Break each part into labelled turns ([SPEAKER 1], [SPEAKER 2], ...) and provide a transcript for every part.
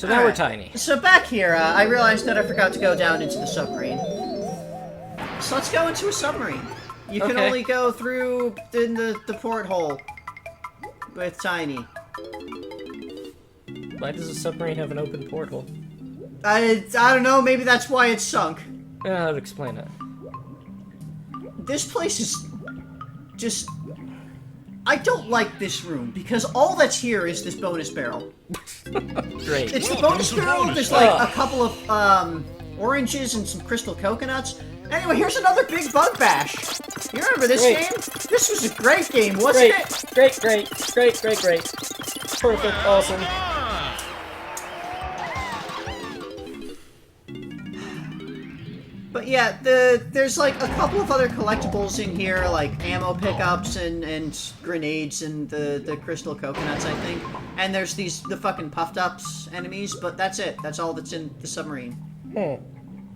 [SPEAKER 1] So now we're tiny.
[SPEAKER 2] So back here, I realized that I forgot to go down into the submarine. So let's go into a submarine. You can only go through in the porthole with Tiny.
[SPEAKER 1] Why does a submarine have an open porthole?
[SPEAKER 2] I don't know, maybe that's why it's sunk.
[SPEAKER 1] Yeah, I'd explain that.
[SPEAKER 2] This place is just... I don't like this room, because all that's here is this bonus barrel.
[SPEAKER 1] Great.
[SPEAKER 2] It's the bonus barrel, there's like a couple of oranges and some crystal coconuts. Anyway, here's another big bug bash. You remember this game? This was a great game, wasn't it?
[SPEAKER 1] Great. Perfect, awesome.
[SPEAKER 2] But yeah, there's like a couple of other collectibles in here, like ammo pickups and grenades and the crystal coconuts, I think. And there's the fucking puffed ups enemies, but that's it. That's all that's in the submarine.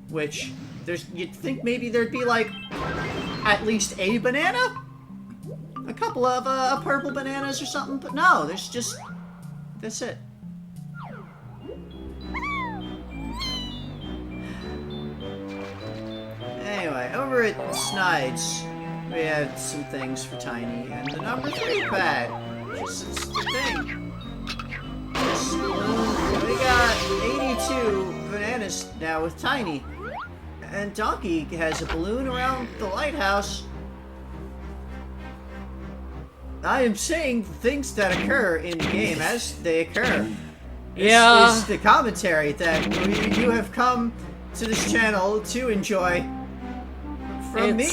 [SPEAKER 2] Which you'd think maybe there'd be like at least a banana, a couple of purple bananas or something, but no, there's just that's it. Anyway, over at Snide's, we had some things for Tiny, and the number 3 pad, which is the thing. We got 82 bananas now with Tiny, and Donkey has a balloon around the lighthouse. I am saying things that occur in the game as they occur.
[SPEAKER 1] Yeah.
[SPEAKER 2] This is the commentary that you have come to this channel to enjoy. From me.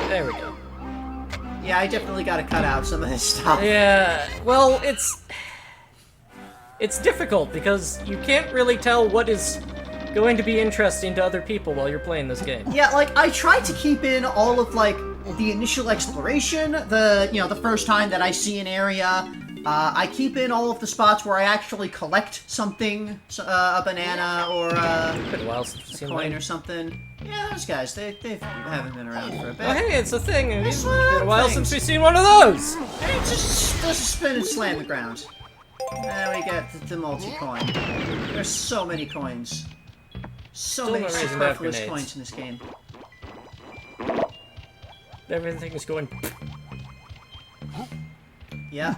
[SPEAKER 1] There we go.
[SPEAKER 2] Yeah, I definitely gotta cut out some of this stuff.
[SPEAKER 1] Yeah, well, it's difficult because you can't really tell what is going to be interesting to other people while you're playing this game.
[SPEAKER 2] Yeah, like, I tried to keep in all of, like, the initial exploration, the first time that I see an area. I keep in all of the spots where I actually collect something, a banana or
[SPEAKER 1] Been a while since we've
[SPEAKER 2] a
[SPEAKER 1] seen
[SPEAKER 2] coin
[SPEAKER 1] that.
[SPEAKER 2] or something. Yeah, those guys, they haven't been around for a bit.
[SPEAKER 1] Oh, hey, it's a thing. It's
[SPEAKER 2] one of
[SPEAKER 1] been a
[SPEAKER 2] them
[SPEAKER 1] while
[SPEAKER 2] things.
[SPEAKER 1] since we've seen one of those.
[SPEAKER 2] And it just does a spin and slam the ground. And we get the multi-coin. There's so many coins. So
[SPEAKER 1] Still
[SPEAKER 2] many
[SPEAKER 1] no reason to have
[SPEAKER 2] superfluous
[SPEAKER 1] grenades.
[SPEAKER 2] coins in this game.
[SPEAKER 1] Everything is going...
[SPEAKER 2] Yeah.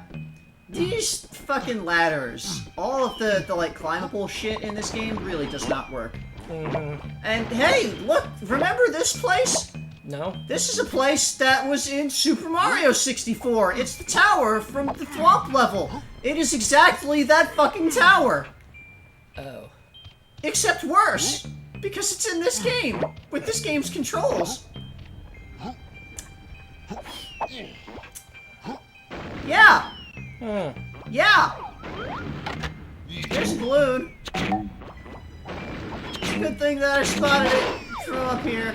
[SPEAKER 2] These fucking ladders, all of the like climbable shit in this game really does not work. And hey, look, remember this place?
[SPEAKER 1] No?
[SPEAKER 2] This is a place that was in Super Mario 64. It's the tower from the Thwomp level. It is exactly that fucking tower.
[SPEAKER 1] Oh.
[SPEAKER 2] Except worse, because it's in this game, with this game's controls. Yeah. Yeah! There's a balloon. It's a good thing that I spotted it from up here.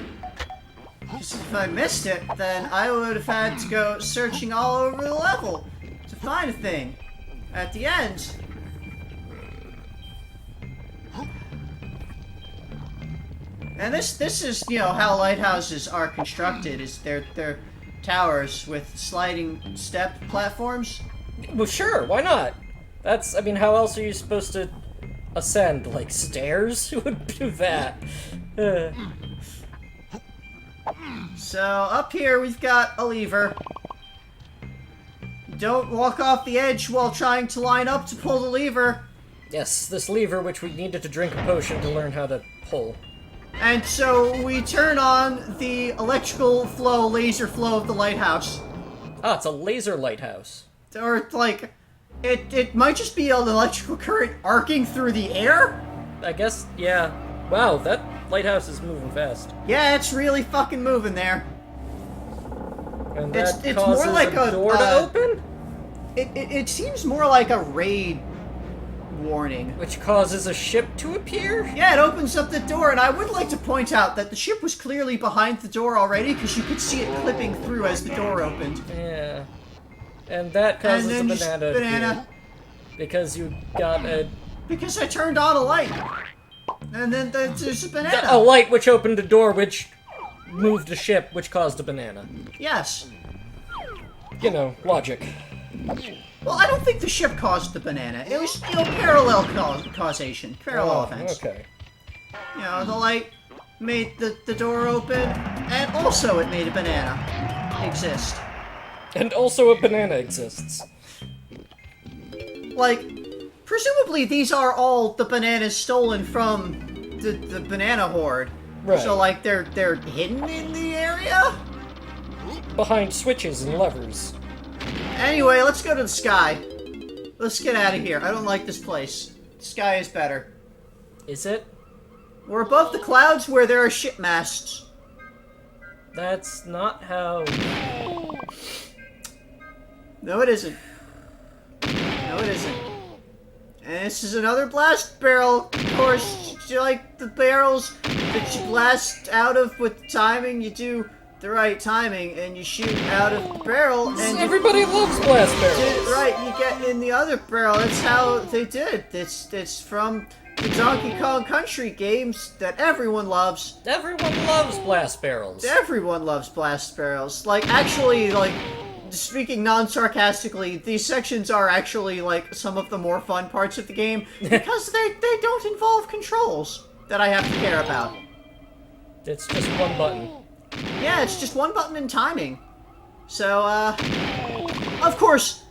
[SPEAKER 2] Because if I missed it, then I would have had to go searching all over the level to find a thing. At the end. And this is, how lighthouses are constructed, is they're towers with sliding step platforms.
[SPEAKER 1] Well, sure, why not? I mean, how else are you supposed to ascend? Like stairs? Who would do that?
[SPEAKER 2] So, up here we've got a lever. Don't walk off the edge while trying to line up to pull the lever.
[SPEAKER 1] Yes, this lever which we needed to drink a potion to learn how to pull.
[SPEAKER 2] And so we turn on the electrical flow, laser flow of the lighthouse.
[SPEAKER 1] Ah, it's a laser lighthouse.
[SPEAKER 2] Or, like, it might just be an electrical current arcing through the air?
[SPEAKER 1] I guess, yeah. Wow, that lighthouse is moving fast.
[SPEAKER 2] Yeah, it's really fucking moving there.
[SPEAKER 1] And that
[SPEAKER 2] It's
[SPEAKER 1] causes
[SPEAKER 2] more like
[SPEAKER 1] a door to open?
[SPEAKER 2] It seems more like a raid warning.
[SPEAKER 1] Which causes a ship to appear?
[SPEAKER 2] Yeah, it opens up the door, and I would like to point out that the ship was clearly behind the door already, because you could see it clipping through as the door opened.
[SPEAKER 1] Yeah. And that causes
[SPEAKER 2] And then
[SPEAKER 1] a
[SPEAKER 2] just
[SPEAKER 1] banana to appear. Because you got a...
[SPEAKER 2] Because I turned on a light. And then there's a banana.
[SPEAKER 1] A light which opened a door which moved a ship which caused a banana.
[SPEAKER 2] Yes.
[SPEAKER 1] You know, logic.
[SPEAKER 2] Well, I don't think the ship caused the banana. It was, you know, parallel causation. Parallel events.
[SPEAKER 1] Okay.
[SPEAKER 2] You know, the light made the door open, and also it made a banana exist.
[SPEAKER 1] And also a banana exists.
[SPEAKER 2] Like, presumably these are all the bananas stolen from the banana horde.
[SPEAKER 1] Right.
[SPEAKER 2] So, like, they're hidden in the area?
[SPEAKER 1] Behind switches and levers.
[SPEAKER 2] Anyway, let's go to the sky. Let's get out of here. I don't like this place. The sky is better.
[SPEAKER 1] Is it?
[SPEAKER 2] We're above the clouds where there are ship masts.
[SPEAKER 1] That's not how...
[SPEAKER 2] No, it isn't. No, it isn't. And this is another blast barrel. Of course, you like the barrels that you blast out of with timing. You do the right timing, and you shoot out of the barrel. And
[SPEAKER 1] everybody loves blast barrels.
[SPEAKER 2] Right, you get in the other barrel. That's how they did. It's from the Donkey Kong Country games that everyone loves.
[SPEAKER 1] Everyone loves blast barrels.
[SPEAKER 2] Everyone loves blast barrels. Like, actually, like, speaking non-sarcastically, these sections are actually, like, some of the more fun parts of the game because they don't involve controls that I have to care about.
[SPEAKER 1] It's just one button.
[SPEAKER 2] Yeah, it's just one button and timing. So, of course,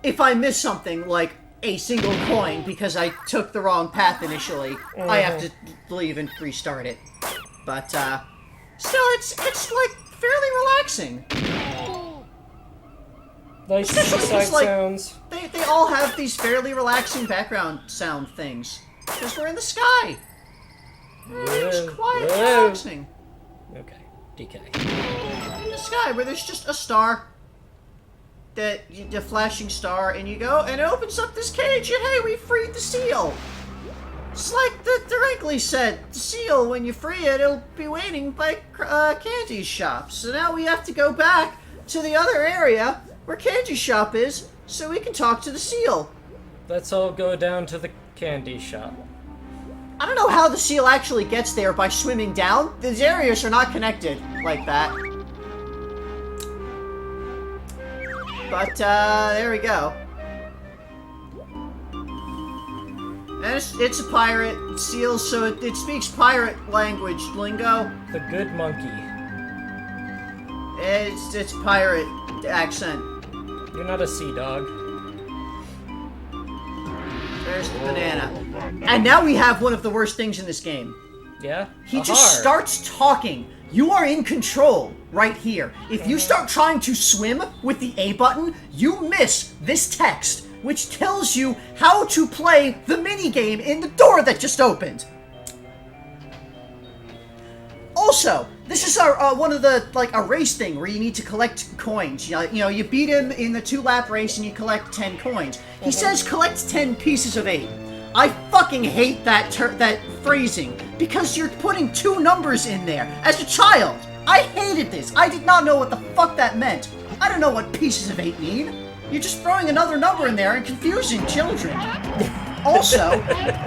[SPEAKER 2] if I miss something like a single coin because I took the wrong path initially, I have to leave and restart it. But, still, it's like, fairly relaxing.
[SPEAKER 1] Nice seaside
[SPEAKER 2] like,
[SPEAKER 1] sounds.
[SPEAKER 2] They all have these fairly relaxing background sound things. Because we're in the sky. It's quiet and relaxing.
[SPEAKER 1] Okay, DK.
[SPEAKER 2] In the sky, where there's just a star. The flashing star, and you go, and it opens up this cage, and hey, we freed the seal! It's like the Wrigley said, the seal, when you free it, it'll be waiting by Candy Shop. So now we have to go back to the other area where Candy Shop is, so we can talk to the seal.
[SPEAKER 1] Let's all go down to the candy shop.
[SPEAKER 2] I don't know how the seal actually gets there by swimming down. These areas are not connected like that. But, there we go. And it's a pirate seal, so it speaks pirate language lingo.
[SPEAKER 1] The good monkey.
[SPEAKER 2] It's pirate accent.
[SPEAKER 1] You're not a sea dog.
[SPEAKER 2] There's the banana. And now we have one of the worst things in this game.
[SPEAKER 1] Yeah?
[SPEAKER 2] He just starts talking. You are in control right here. If you start trying to swim with the A button, you miss this text, which tells you how to play the minigame in the door that just opened. Also, this is one of the, like, a race thing where you need to collect coins. You know, you beat him in the 2-lap race and you collect 10 coins. He says collect 10 pieces of 8. I fucking hate that phrasing, because you're putting 2 numbers in there. As a child, I hated this. I did not know what the fuck that meant. I don't know what pieces of 8 mean. You're just throwing another number in there and confusing children. Also,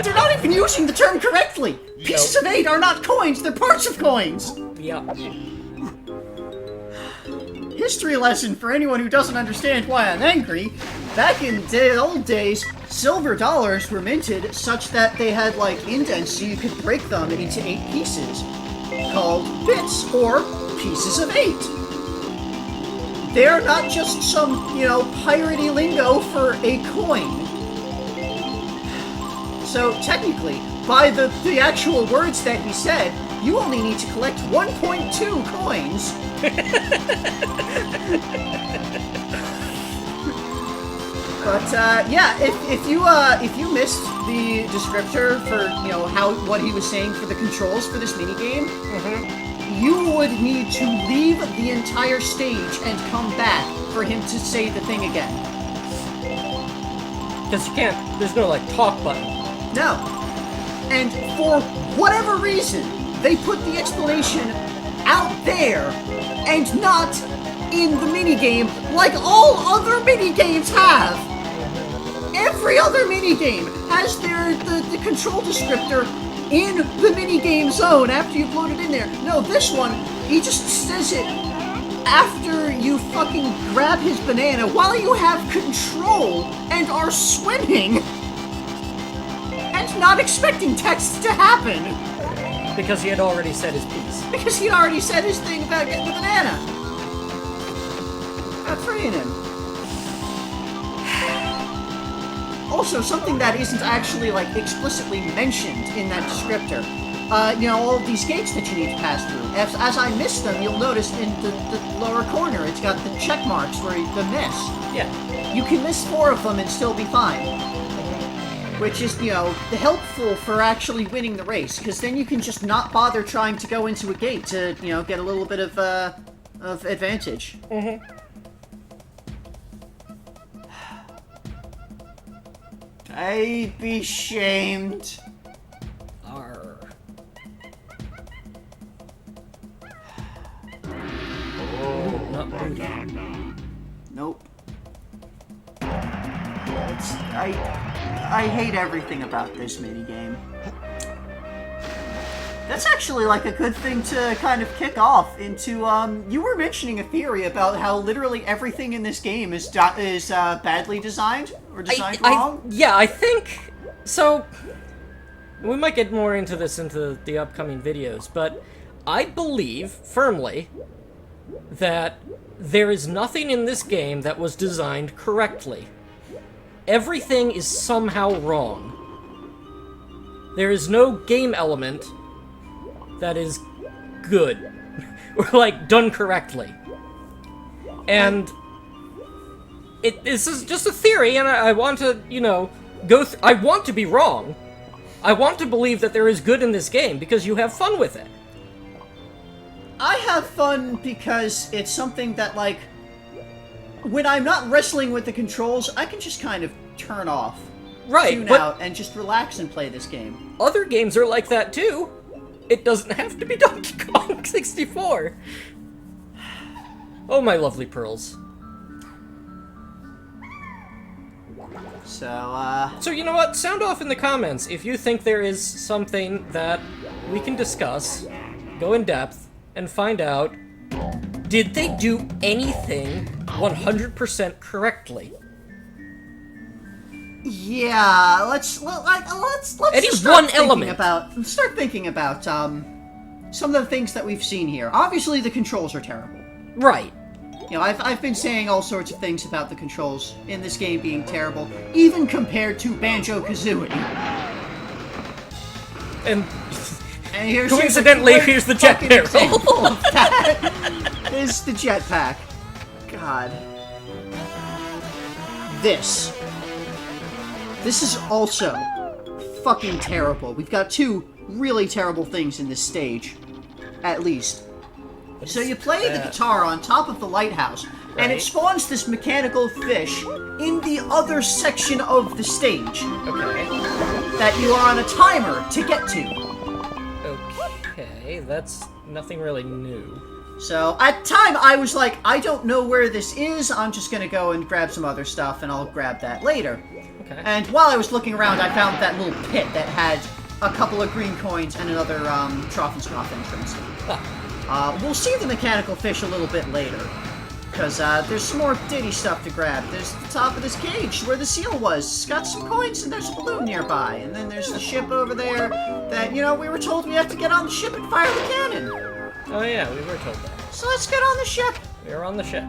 [SPEAKER 2] they're not even using the term correctly. Pieces of 8 are not coins, they're parts of coins.
[SPEAKER 1] Yeah.
[SPEAKER 2] History lesson for anyone who doesn't understand why I'm angry. Back in the old days, silver dollars were minted such that they had, like, indents so you could break them into 8 pieces, called bits, or pieces of 8. They're not just some, you know, piratey lingo for a coin. So, technically, by the actual words that he said, you only need to collect 1.2 coins. But yeah, if you missed the descriptor for, you know, what he was saying for the controls for this minigame, you would need to leave the entire stage and come back for him to say the thing again.
[SPEAKER 1] Because you can't, there's no, like, talk button.
[SPEAKER 2] No. And for whatever reason, they put the explanation out there and not in the minigame like all other minigames have. Every other minigame has the control descriptor in the minigame zone after you put it in there. No, this one, he just says it after you fucking grab his banana while you have control and are swimming and not expecting text to happen.
[SPEAKER 1] Because he had already said his piece.
[SPEAKER 2] Because he'd already said his thing about getting the banana. About freeing him. Also, something that isn't actually, like, explicitly mentioned in that descriptor. You know, all of these gates that you need to pass through. As I miss them, you'll notice in the lower corner, it's got the check marks for the miss.
[SPEAKER 1] Yeah.
[SPEAKER 2] You can miss 4 of them and still be fine. Which is, you know, helpful for actually winning the race, because then you can just not bother trying to go into a gate to, you know, get a little bit of advantage.
[SPEAKER 1] Mm-hmm.
[SPEAKER 2] I'd be shamed.
[SPEAKER 1] Arr. Not booty.
[SPEAKER 2] Nope. I hate everything about this minigame. That's actually like a good thing to kind of kick off into, you were mentioning a theory about how literally everything in this game is badly designed, or designed wrong?
[SPEAKER 1] Yeah, I think, so, we might get more into this into the upcoming videos, but I believe firmly that there is nothing in this game that was designed correctly. Everything is somehow wrong. There is no game element that is good, or, like, done correctly. And this is just a theory, and I want to, you know, I want to be wrong. I want to believe that there is good in this game, because you have fun with it.
[SPEAKER 2] I have fun because it's something that, like, when I'm not wrestling with the controls, I can just kind of turn off.
[SPEAKER 1] Right,
[SPEAKER 2] tune
[SPEAKER 1] but
[SPEAKER 2] out, and just relax and play this game.
[SPEAKER 1] Other games are like that, too. It doesn't have to be Donkey Kong 64. Oh, my lovely pearls.
[SPEAKER 2] So,
[SPEAKER 1] you know what? Sound off in the comments if you think there is something that we can discuss, go in depth, and find out, did they do anything 100% correctly?
[SPEAKER 2] yeah, let's
[SPEAKER 1] Any
[SPEAKER 2] just start
[SPEAKER 1] one
[SPEAKER 2] thinking
[SPEAKER 1] element.
[SPEAKER 2] let's start thinking about, some of the things that we've seen here. Obviously, the controls are terrible.
[SPEAKER 1] Right.
[SPEAKER 2] You know, I've been saying all sorts of things about the controls in this game being terrible, even compared to Banjo-Kazooie.
[SPEAKER 1] And
[SPEAKER 2] And
[SPEAKER 1] coincidentally, here's the jet barrel.
[SPEAKER 2] That is the jetpack. God. This is also fucking terrible. We've got 2 really terrible things in this stage. At least. So you play the guitar on top of the lighthouse, and it spawns this mechanical fish in the other section of the stage.
[SPEAKER 1] Okay.
[SPEAKER 2] That you are on a timer to get to.
[SPEAKER 1] Okay, that's nothing really new.
[SPEAKER 2] So, at time, I was like, I don't know where this is, I'm just gonna go and grab some other stuff, and I'll grab that later.
[SPEAKER 1] Okay.
[SPEAKER 2] And while I was looking around, I found that little pit that had a couple of green coins and another, trough and scoff entrance. We'll see the mechanical fish a little bit later. Because, there's some more ditty stuff to grab. There's the top of this cage, where the seal was. It's got some coins, and there's a balloon nearby. And then there's the ship over there that, you know, we were told we have to get on the ship and fire the cannon.
[SPEAKER 1] Oh yeah, we were told that.
[SPEAKER 2] So let's get on the ship.
[SPEAKER 1] We're on the ship.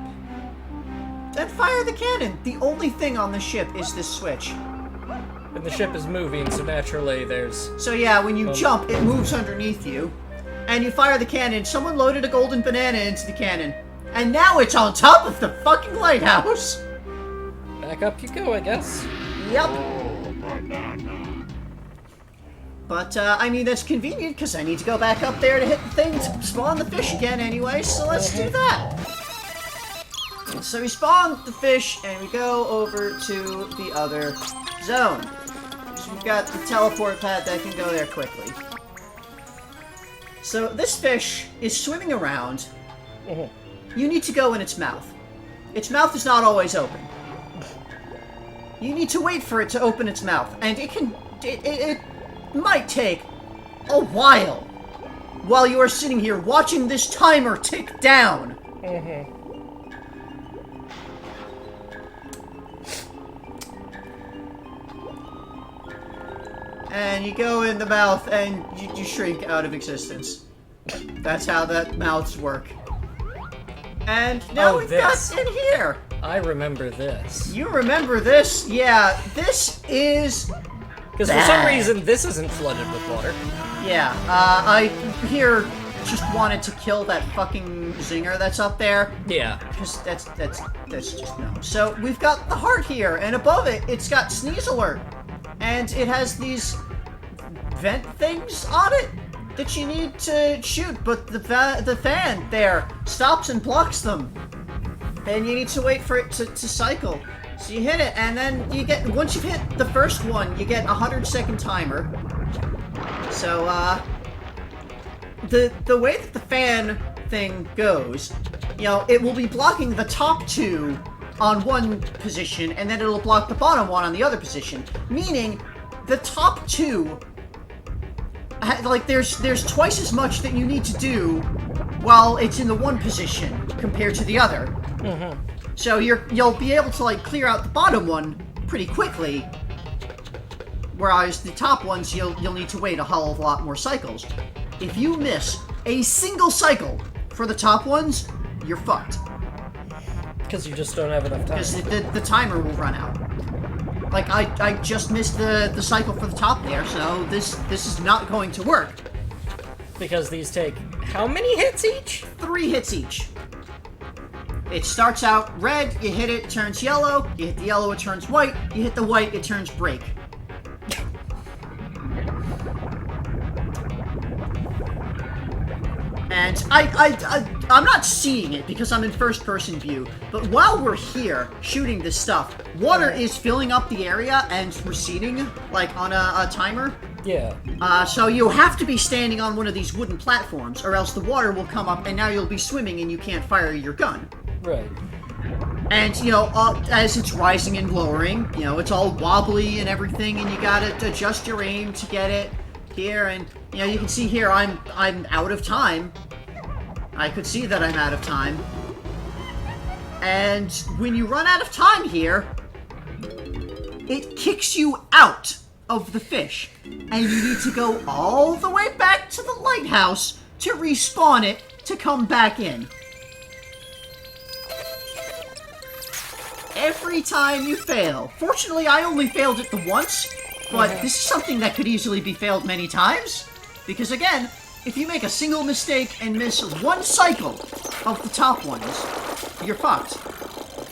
[SPEAKER 2] And fire the cannon. The only thing on the ship is this switch.
[SPEAKER 1] And the ship is moving, so naturally there's...
[SPEAKER 2] So yeah, when you jump, it moves underneath you. And you fire the cannon. Someone loaded a golden banana into the cannon. And now it's on top of the fucking lighthouse!
[SPEAKER 1] Back up you go, I guess.
[SPEAKER 2] Yep. But, I mean, that's convenient, because I need to go back up there to hit the thing to spawn the fish again anyway, so let's do that! So we spawn the fish, and we go over to the other zone. So we've got the teleport pad that can go there quickly. So this fish is swimming around. You need to go in its mouth. Its mouth is not always open. You need to wait for it to open its mouth, and it might take a while you are sitting here watching this timer tick down And you go in the mouth and you shrink out of existence. That's how that mouths work. And now we've got in here.
[SPEAKER 1] I remember this.
[SPEAKER 2] You remember this? Yeah, this is...
[SPEAKER 1] Because for some reason, this isn't flooded with water.
[SPEAKER 2] Yeah, I here just wanted to kill that fucking zinger that's up there.
[SPEAKER 1] Yeah.
[SPEAKER 2] Because that's just no. So we've got the heart here, and above it, it's got sneeze alert. And it has these vent things on it that you need to shoot, but the fan there stops and blocks them. And you need to wait for it to cycle. So you hit it, and then you get, once you've hit the first one, you get a 100-second timer. So, the way that the fan thing goes, you know, it will be blocking the top two on one position, and then it'll block the bottom one on the other position. Meaning, the top two, like, there's twice as much that you need to do while it's in the one position compared to the other.
[SPEAKER 1] Mm-hmm.
[SPEAKER 2] So you'll be able to, like, clear out the bottom one pretty quickly, whereas the top ones you'll need to wait a hell of a lot more cycles. If you miss a single cycle for the top ones, you're fucked.
[SPEAKER 1] Because you just don't have enough time.
[SPEAKER 2] Because the timer will run out. Like, I just missed the cycle for the top there, so this is not going to work.
[SPEAKER 1] Because these take how many hits each?
[SPEAKER 2] 3 hits each. It starts out red, you hit it, it turns yellow, you hit the yellow, it turns white, you hit the white, it turns break. And I'm not seeing it because I'm in first-person view, but while we're here shooting this stuff, water is filling up the area and receding, like on a timer.
[SPEAKER 1] Yeah.
[SPEAKER 2] So you have to be standing on one of these wooden platforms, or else the water will come up and now you'll be swimming and you can't fire your gun.
[SPEAKER 1] Right.
[SPEAKER 2] And, you know, as it's rising and lowering, you know, it's all wobbly and everything, and you gotta adjust your aim to get it here, and, you know, you can see here I'm out of time. I could see that I'm out of time. And when you run out of time here, it kicks you out of the fish, and you need to go all the way back to the lighthouse to respawn it to come back in. Every time you fail. Fortunately, I only failed it the once, but this is something that could easily be failed many times. Because again, if you make a single mistake and miss one cycle of the top ones, you're fucked.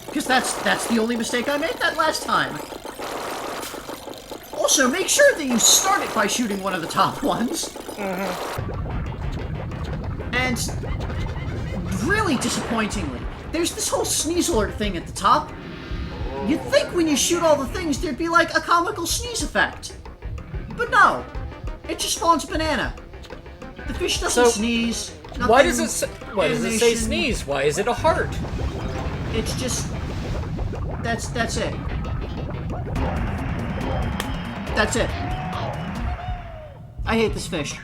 [SPEAKER 2] Because that's the only mistake I made that last time. Also, make sure that you start it by shooting one of the top ones. And really disappointingly, there's this whole sneeze alert thing at the top. You'd think when you shoot all the things, there'd be like a comical sneeze effect. But no. It just spawns banana. The fish doesn't sneeze.
[SPEAKER 1] Why does it say sneeze? Why is it a heart?
[SPEAKER 2] It's just... That's it. That's it. I hate this fish.